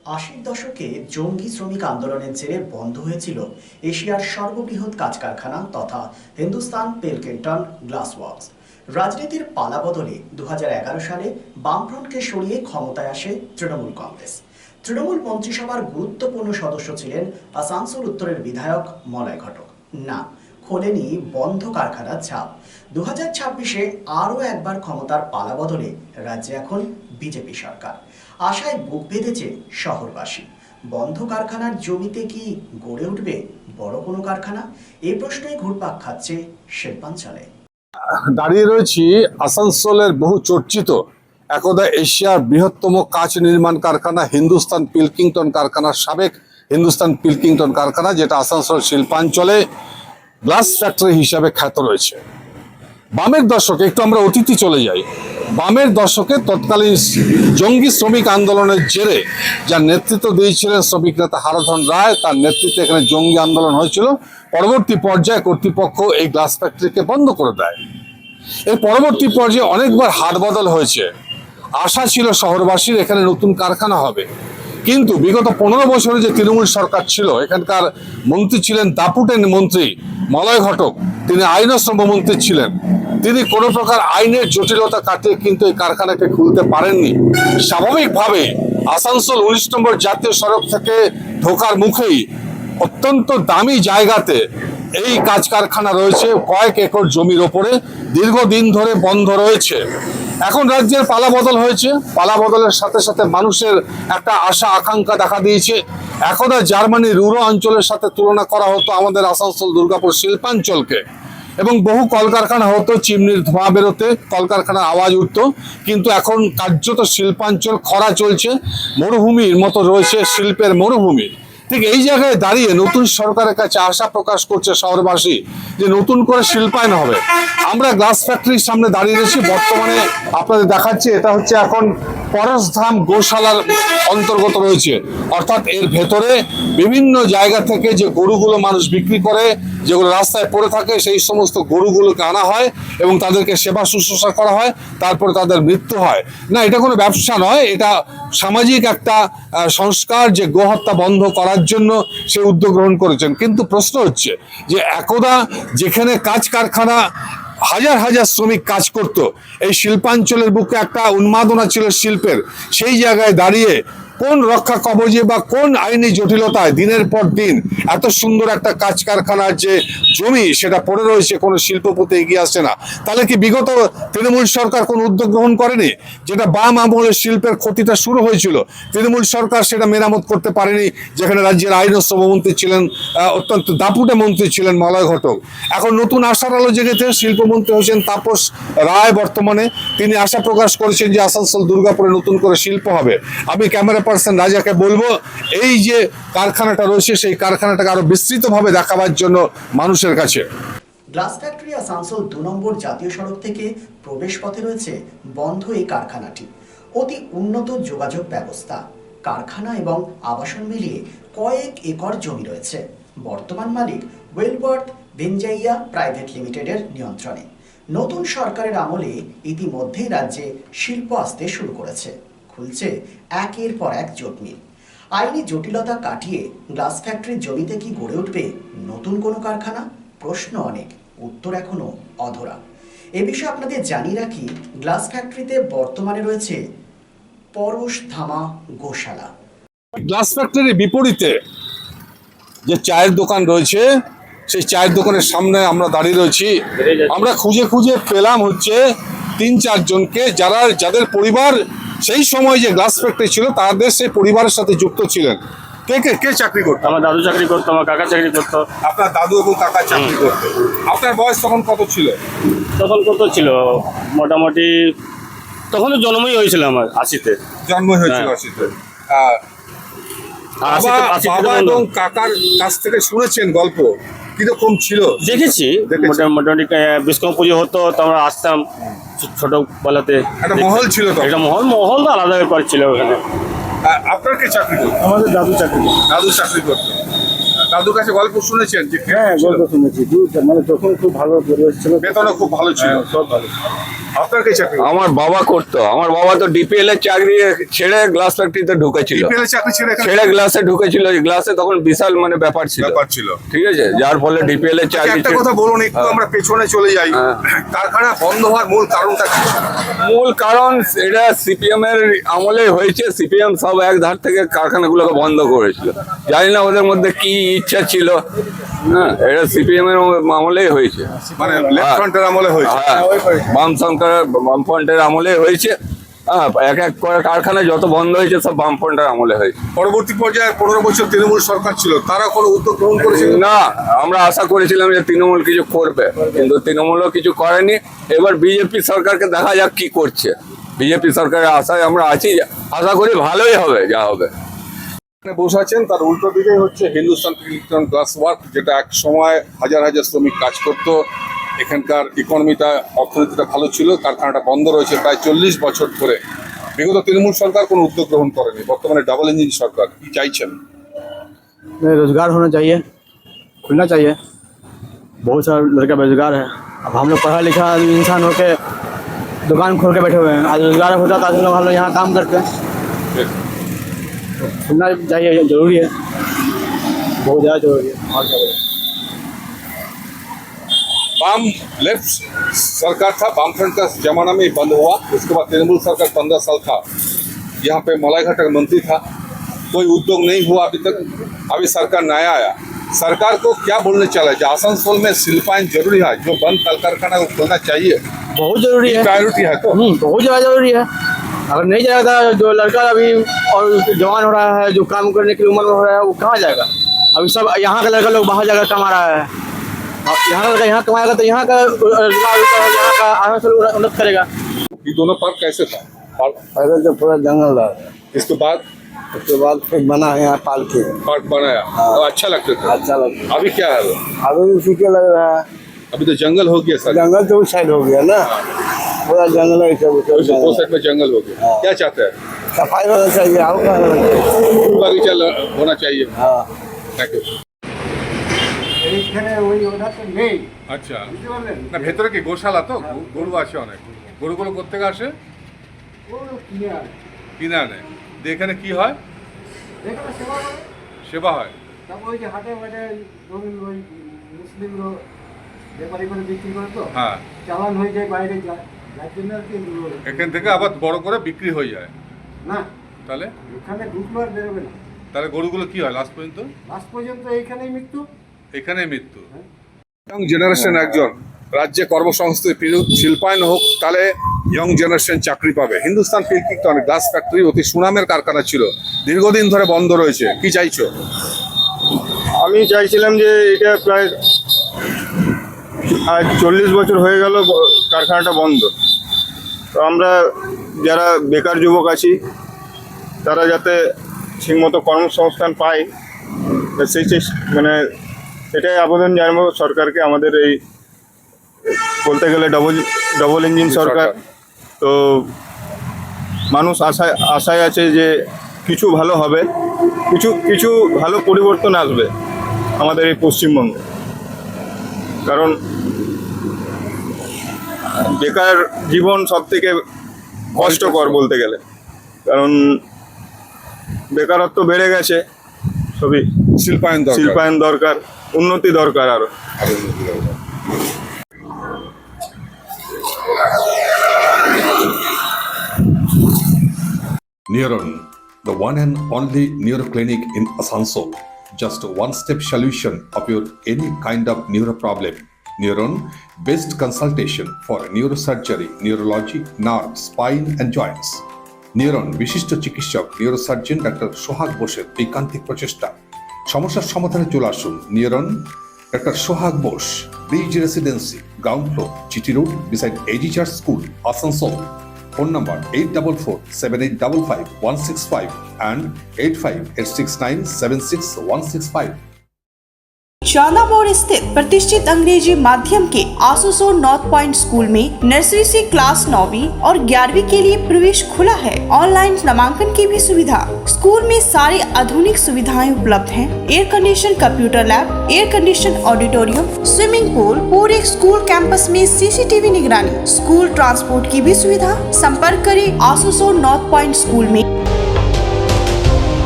আশির দশকে জঙ্গি শ্রমিক আন্দোলনের জেরে বন্ধ হয়েছিল এশিয়ার সর্ববৃহৎ কাঁচ কারখানা তথা হিন্দুস্তান পিলকিংটন গ্লাস ওয়ার্কস। রাজনীতির পালাবদলে 2011 সালে বামফ্রন্টকে সরিয়ে ক্ষমতায় আসে তৃণমূল কংগ্রেস। তৃণমূল মন্ত্রিসভার গুরুত্বপূর্ণ সদস্য ছিলেন আসানসোল উত্তরের বিধায়ক মলয় ঘটক। না, খোলেনি বন্ধ কারখানার ছাপ। 2026-এ আরও একবার ক্ষমতার পালাবদলে রাজ্যে এখন বিজেপি সরকার। আশায় বুক বেঁধেছে শহরবাসী। বন্ধ কারখানার জমিতে কি গড়ে উঠবে বড় কোনো কারখানা? এই প্রশ্নই ঘুরপাক খাচ্ছে শিল্পাঞ্চলে। দাঁড়িয়ে রয়েছি আসানসোলের বহু চর্চিত একদা এশিয়ার বৃহত্তম কাঁচ নির্মাণ কারখানা হিন্দুস্তান পিলকিংটন কারখানার সাবেক হিন্দুস্তান পিলকিংটন কারখানা, যেটা আসানসোল শিল্পাঞ্চলে গ্লাস ফ্যাক্টরি হিসাবে খ্যাত রয়েছে। বামের দশকে, একটু আমরা অতীতে চলে যাই, বামের দশকে তৎকালীন জঙ্গি শ্রমিক আন্দোলনের জেরে যার নেতৃত্ব দিয়েছিলেন শ্রমিক নেতা হারাধন রায়, তার নেতৃত্বে এখানে জঙ্গি আন্দোলন হয়েছিল। পরবর্তী পর্যায়ে কর্তৃপক্ষ এই গ্লাস ফ্যাক্টরিকে বন্ধ করে দেয়। এর পরবর্তী পর্যায়ে অনেকবার হাত বদল হয়েছে। আশা ছিল শহরবাসীর এখানে নতুন কারখানা হবে, কিন্তু বিগত 15 বছরে যে তৃণমূল সরকার ছিল, এখানকার মন্ত্রী ছিলেন দাপুটের মন্ত্রী মলয় ঘটক, তিনি আইন ও শ্রমমন্ত্রী ছিলেন। তিনি কোনো প্রকার আইনের জটিলতা কাটিয়ে কিন্তু এই কারখানাকে খুলতে পারেননি। স্বাভাবিকভাবে আসানসোল 19 নম্বর জাতীয় সড়ক থেকে ঢোকার মুখেই অত্যন্ত দামি জায়গাতে এই কাঁচ কারখানা রয়েছে, কয়েক একর জমির ওপরে দীর্ঘদিন ধরে বন্ধ রয়েছে। এখন রাজ্যের পালাবদল হয়েছে, পালাবদলের সাথে সাথে মানুষের একটা আশা আকাঙ্ক্ষা দেখা দিয়েছে। একদা জার্মানির রুরো অঞ্চলের সাথে তুলনা করা হতো আমাদের আসানসোল দুর্গাপুর শিল্পাঞ্চলকে, এবং বহু কলকারখানা হতো, চিমনির ধোঁয়া বেরোতে, কলকারখানার আওয়াজ উঠতো। কিন্তু এখন কার্যত শিল্পাঞ্চল খরা চলছে, মরুভূমির মতো রয়েছে, শিল্পের মরুভূমি। ঠিক এই জায়গায় দাঁড়িয়ে নতুন সরকারের কাছে আশা প্রকাশ করছে শহরবাসী যে নতুন করে শিল্পায়ন হবে। আমরা গ্লাস ফ্যাক্টরির সামনে দাঁড়িয়ে রয়েছি। বর্তমানে আপনাদের দেখাচ্ছি, এটা হচ্ছে এখন পরশধাম গোশালার অন্তর্গত রয়েছে। অর্থাৎ এর ভেতরে বিভিন্ন জায়গা থেকে যে গরুগুলো মানুষ বিক্রি করে, যেগুলো রাস্তায় পড়ে থাকে, সেই সমস্ত গরুগুলোকে আনা হয় এবং তাদেরকে সেবা শুশ্রূষা করা হয়, তারপরে তাদের মৃত্যু হয়। না, এটা কোনো ব্যবসা নয়, এটা সামাজিক একটা সংস্কার, যে গোহত্যা বন্ধ করার জন্য সে উদ্যোগ গ্রহণ করেছেন। কিন্তু প্রশ্ন হচ্ছে যে একদা যেখানে কাঁচ কারখানা হাজার হাজার শ্রমিক কাজ করত, এই শিল্পাঞ্চলের বুকে একটা উন্মাদনা ছিল শিল্পের, সেই জায়গায় দাঁড়িয়ে কোন রক্ষা কবচে বা কোন আইনি জটিলতায় দিনের পর দিন এত সুন্দর একটা কাঁচ কারখানার যে জমি সেটা পড়ে রয়েছে, কোনো শিল্পপতি এগিয়ে আসছে না। তাহলে কি বিগত তৃণমূল সরকার কোনো উদ্যোগ গ্রহণ করেনি? যেটা বাম আমলে শিল্পের ক্ষতিটা শুরু হয়েছিল, তৃণমূল সরকার সেটা মেরামত করতে পারেনি, যেখানে রাজ্যের আইন ও শ্রমমন্ত্রী ছিলেন অত্যন্ত দাপুটে মন্ত্রী ছিলেন মলয় ঘটক। এখন নতুন আশার আলো জেগেছে, শিল্পমন্ত্রী হয়েছেন তাপস রায় বর্তমানে। তিনি আশা প্রকাশ করেছেন যে আসানসোল দুর্গাপুরে নতুন করে শিল্প হবে। আমি ক্যামেরা পার্সন রাজাকে বলবো, এই যে কারখানাটা রয়েছে সেই কারখানাটাকে আরো বিস্তৃতভাবে দেখাবার জন্য মানুষের কাছে। গ্লাস ফ্যাক্টরি আসানসোল 2 নম্বর জাতীয় সড়ক থেকে প্রবেশ পথে রয়েছে বন্ধ এই কারখানাটি। অতি উন্নত যোগাযোগ ব্যবস্থা, কারখানা এবং আবাসন মিলিয়ে কয়েক একর জমি রয়েছে। বর্তমান মালিক ওয়েলওয়ার্থ ভেঞ্জাইয়া প্রাইভেট লিমিটেডের নিয়ন্ত্রণে। নতুন সরকারের আমলে ইতিমধ্যেই রাজ্যে শিল্প আসতে শুরু করেছে। খুলছে একের পর এক জুট মিল। আইনি জটিলতা কাটিয়ে গ্লাস ফ্যাক্টরির জমিতে কি গড়ে উঠবে নতুন কোনো কারখানা? প্রশ্ন অনেক, উত্তর এখনো অধরা। এ বিষয়ে আপনাদের জানিয়ে রাখি, গ্লাস ফ্যাক্টরিতে বর্তমানে রয়েছে পরশধামা গোশালা। গ্লাস ফ্যাক্টরির বিপরীতে যে চায়ের দোকান রয়েছে, সেই চায়ের দোকানের সামনে আমরা দাঁড়িয়ে রয়েছি। আমরা খুঁজে খুঁজে পেলাম হচ্ছে 3-4 জনকে, যাদের পরিবার সেই সময় যে গ্লাস ফ্যাক্টরি ছিল তাদের সেই পরিবারের সাথে যুক্ত ছিলেন। কে চাকরি করতো? আমার দাদু চাকরি করতো, আমার কাকা চাকরি করতো। আপনার দাদু এবং কাকা চাকরি করতো। আপনার বয়স তখন কত ছিল? তখন কত ছিল, মোটামুটি তখন তো জন্মই হয়েছিল আমার 80-তে। জন্ম হয়েছিল 80-তে। বাবা এবং কাকার কাছ থেকে শুনেছেন গল্প, কিরকম ছিল? দেখেছি, মোটামুটি বিশ্বকর্মা পুজো হতো, তো আমরা আসতাম ছোটবেলাতে। একটা মহল ছিল তো? একটা মহল তো আলাদা ব্যাপার ছিল ওখানে। আপনার কে চাকরি করতো? আমাদের দাদু চাকরি করতো। দাদু চাকরি করতো। দাদুর কাছে গল্প শুনেছেন যে? হ্যাঁ, গল্প শুনেছি। মানে তখন খুব ভালো পরিবেশ ছিল, বেতনও খুব ভালো ছিল। সব ভালো। আপনার কে চাকরি আমার বাবা করতো, আমার বাবা তো ডিপিএল এর চাকরি ছেড়ে গ্লাস ফ্যাক্টরিতে ঢুকেছিল, বিপিএল চাকরি ছেড়ে এখানে ছেড়ে গ্লাসে ঢুকেছিল। গ্লাসে তখন বিশাল মানে ব্যাপার ছিল, ছিল। ঠিক আছে, যার ফলে ডিপিএল এর চাকরি একটা কথা বলুন, একটু আমরা পেছনে চলে যাই। হ্যাঁ। কারখানা বন্ধ হওয়ার মূল কারণটা কি? মূল কারণ এটা সিপিএম এর আমলে হয়েছে। সিপিএম সব এক ধার থেকে কারখানাগুলোকে বন্ধ করেছিল। জানি না ওদের মধ্যে কি ইচ্ছা ছিল। হ্যাঁ, এটা সিপিএম এর আমলেই হয়েছে, মানে লেফট ফ্রন্টের আমলে হয়েছে। হ্যাঁ, বামফ্রন্টের আমলে হয়েছে। হ্যাঁ, এক এক করে কারখানা যত বন্ধ হয়েছে সব বামফ্রন্টের আমলে হয়েছে। পরবর্তী পর্যায়ে 15 বছর তৃণমূল সরকার ছিল, তারা কোনো উদ্যোগ গ্রহণ করেছিল না, আমরা আশা করেছিলাম যে তৃণমূল কিছু করবে, কিন্তু তৃণমূলও কিছু করেনি। এবার বিজেপি সরকারকে দেখা যাক কি করছে। বিজেপি সরকারের আশায় আমরা আছি, আশা করি ভালোই হবে যা হবে। এখানে বসে আছেন, তার উল্টো দিকে হচ্ছে হিন্দুস্তান পিলকিংটন গ্লাস ওয়ার্ক, যেটা এক সময় হাজার হাজার শ্রমিক কাজ করতো। এখানকার ইকোনমিটা, অর্থনীতিটা ভালো ছিল। কারখানাটা বন্ধ রয়েছে প্রায় 40 বছর ধরে। বিগত তৃণমূল সরকার কোনো উদ্যোগ গ্রহণ করেনি। বর্তমানে ডাবল ইঞ্জিন সরকার, কি চাইছেন? रोजगार होना चाहिए, खुलना चाहिए। बहुत सारा लड़का बेरोजगार है। अब हम लोग पढ़ा लिखा इंसान होके दुकान खोल के बैठे हुए हैं। आज रोजगार होता तो आज लोग हम लोग यहाँ काम करते हैं। खुलना चाहिए, जरूरी है, बहुत ज़्यादा जरूरी है। और क्या बोलें? वाम लेफ्ट सरकार था, वामफ्रंट का जमाना में ही बंद हुआ। उसके बाद तृणमूल सरकार 15 साल था। यहाँ पे मलाईघाट का मंत्री था, कोई उद्योग नहीं हुआ अभी तक। अभी सरकार नया आया, सरकार को क्या बोलने चला है? आसनसोल में शिल्पायन जरूरी है, जो बंद कल कारखाना को खोलना चाहिए, बहुत ज़रूरी है, प्रायोरिटी है। तो बहुत ज़्यादा ज़रूरी है। अगर नहीं जाएगा, जो लड़का अभी और जवान हो रहा है, जो काम करने की उम्र में हो रहा है, वो कहाँ जाएगा? अभी सब यहाँ का लड़का लोग बाहर जाकर कमा रहा है। अब यहाँ का लड़का यहाँ कमाएगा तो यहाँ का रोजगार, यहाँ का आसानसोल उन्नत करेगा। ये दोनों पार्क कैसे था? पहले तो पूरा जंगल था, इसके बाद उसके बाद फिर बना है यहाँ पाल के। पार्क बनाया, तो अच्छा लगता था। अच्छा लगता अभी क्या है? अभी उसी के लग रहा है। अभी तो जंगल हो गया सर, जंगल तो उस साइड हो गया ना, पूरा जंगल है सब। दो साइड में जंगल हो गया। क्या चाहते हैं? सफाई होना चाहिए, और क्या होना चाहिए? फूल बगीचा होना चाहिए। हाँ, थैंक यू। এইখানে ওই ওটা তো নেই, আচ্ছা, বুঝতে পারলেন? না ভেতরে কি গোশালা? তো গরু আছে অনেক। গরুগুলো কোথেকে আসে? ও কিনে আনে, কিনে আনে। দিয়ে এখানে কি হয়? এখানে সেবা করে। সেবা হয়। তারপর ওই যে হাটে ফাটে ধরুন ওই মুসলিম লোক ব্যাপারী করে বিক্রি করে, তো হ্যাঁ, চালান হয়ে যায়, বাইরে যায়, যার জন্য আর কি এখান থেকে আবার বড় করে বিক্রি হয়ে যায়। না, তাহলে ওখানে ঢুকলো আর বেরোবে না। তাহলে গরুগুলো কি হয় লাস্ট পর্যন্ত? লাস্ট পর্যন্ত এইখানেই মৃত্যু। এখানেই মৃত্যু। ইয়ং জেনারেশন একজন রাজ্যে কর্মসংস্থান শিল্পায়ন হোক, তাহলে ইয়ং জেনারেশন চাকরি পাবে। হিন্দুস্তান পিলকিংটন গ্লাস ফ্যাক্টরি অতি সুনামের কারখানা ছিল, দীর্ঘদিন ধরে বন্ধ রয়েছে। কি চাইছো? আমি চাইছিলাম যে এটা প্রায় আজ 40 বছর হয়ে গেল কারখানাটা বন্ধ। তো আমরা যারা বেকার যুবক আছি, তারা যাতে ঠিকমতো কর্মসংস্থান পায়, সেই মানে এটাই আবেদন জানাবো সরকারকে। আমাদের এই বলতে গেলে ডবল ইঞ্জিন সরকার। তো মানুষ আশায় আছে যে কিছু ভালো হবে, কিছু ভালো পরিবর্তন আসবে আমাদের এই পশ্চিমবঙ্গে। কারণ বেকার জীবন সব থেকে কষ্টকর বলতে গেলে, কারণ বেকারত্ব বেড়ে গেছে। সবই শিল্পায়ন দরকার, উন্নতি দরকার আরো। Neuron, the one and only neuro clinic in Asansol. Just a one-step solution of your any kind of neuro problem. Neuron, best consultation for neurosurgery, neurology, nerve, spine and joints. Neuron, বিশিষ্ট চিকিৎসক neurosurgeon doctor সোহাগ বোসের ঐকান্তিক প্রচেষ্টা। সমস্যার সমাধানে চলে আসুন neuron doctor Sohag Bose, bridge residency, ground floor, GT road, beside AG church school, Asansol. Phone number 8447855165 and 8586976165. चांदा मोड़ स्थित प्रतिष्ठित अंग्रेजी माध्यम के आसुसो नॉर्थ पॉइंट स्कूल में नर्सरी से क्लास 9वीं और 11वीं के लिए प्रवेश खुला है। ऑनलाइन नामांकन की भी सुविधा। स्कूल में सारी आधुनिक सुविधाएं उपलब्ध हैं। Air condition computer lab, air condition auditorium, swimming pool, पूरे स्कूल कैंपस में सीसीटीवी निगरानी, स्कूल ट्रांसपोर्ट की भी सुविधा। संपर्क करें आसुसो नॉर्थ पॉइंट स्कूल में